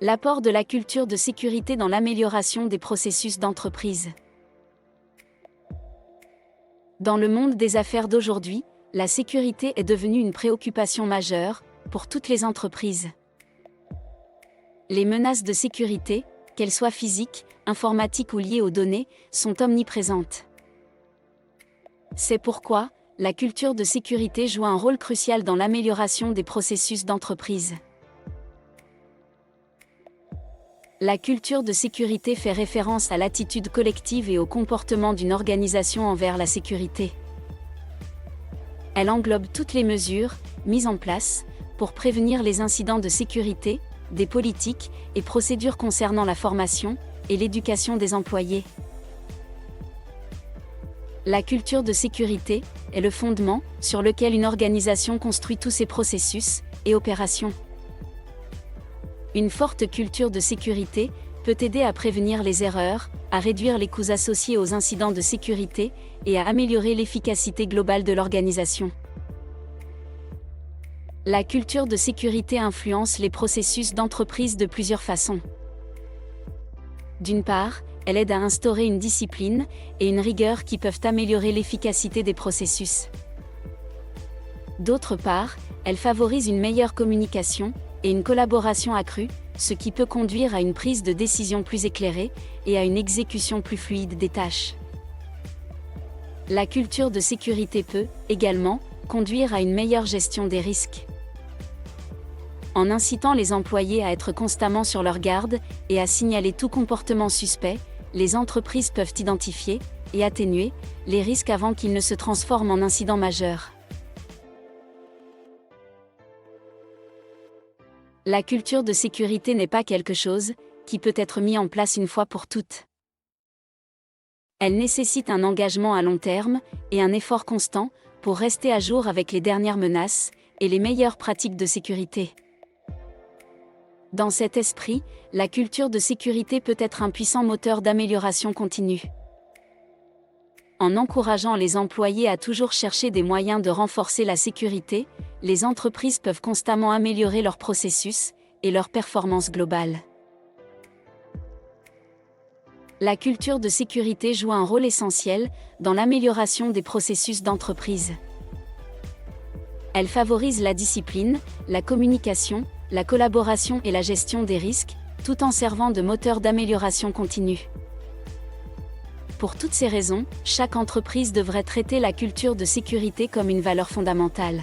L'apport de la culture de sécurité dans l'amélioration des processus d'entreprise. Dans le monde des affaires d'aujourd'hui, la sécurité est devenue une préoccupation majeure pour toutes les entreprises. Les menaces de sécurité, qu'elles soient physiques, informatiques ou liées aux données, sont omniprésentes. C'est pourquoi la culture de sécurité joue un rôle crucial dans l'amélioration des processus d'entreprise. La culture de sécurité fait référence à l'attitude collective et au comportement d'une organisation envers la sécurité. Elle englobe toutes les mesures mises en place pour prévenir les incidents de sécurité, des politiques et procédures concernant la formation et l'éducation des employés. La culture de sécurité est le fondement sur lequel une organisation construit tous ses processus et opérations. Une forte culture de sécurité peut aider à prévenir les erreurs, à réduire les coûts associés aux incidents de sécurité et à améliorer l'efficacité globale de l'organisation. La culture de sécurité influence les processus d'entreprise de plusieurs façons. D'une part, elle aide à instaurer une discipline et une rigueur qui peuvent améliorer l'efficacité des processus. D'autre part, elle favorise une meilleure communication et une collaboration accrue, ce qui peut conduire à une prise de décision plus éclairée et à une exécution plus fluide des tâches. La culture de sécurité peut, également, conduire à une meilleure gestion des risques. En incitant les employés à être constamment sur leur garde et à signaler tout comportement suspect, les entreprises peuvent identifier et atténuer les risques avant qu'ils ne se transforment en incidents majeurs. La culture de sécurité n'est pas quelque chose qui peut être mis en place une fois pour toutes. Elle nécessite un engagement à long terme et un effort constant pour rester à jour avec les dernières menaces et les meilleures pratiques de sécurité. Dans cet esprit, la culture de sécurité peut être un puissant moteur d'amélioration continue. En encourageant les employés à toujours chercher des moyens de renforcer la sécurité, les entreprises peuvent constamment améliorer leurs processus et leur performance globale. La culture de sécurité joue un rôle essentiel dans l'amélioration des processus d'entreprise. Elle favorise la discipline, la communication, la collaboration et la gestion des risques, tout en servant de moteur d'amélioration continue. Pour toutes ces raisons, chaque entreprise devrait traiter la culture de sécurité comme une valeur fondamentale.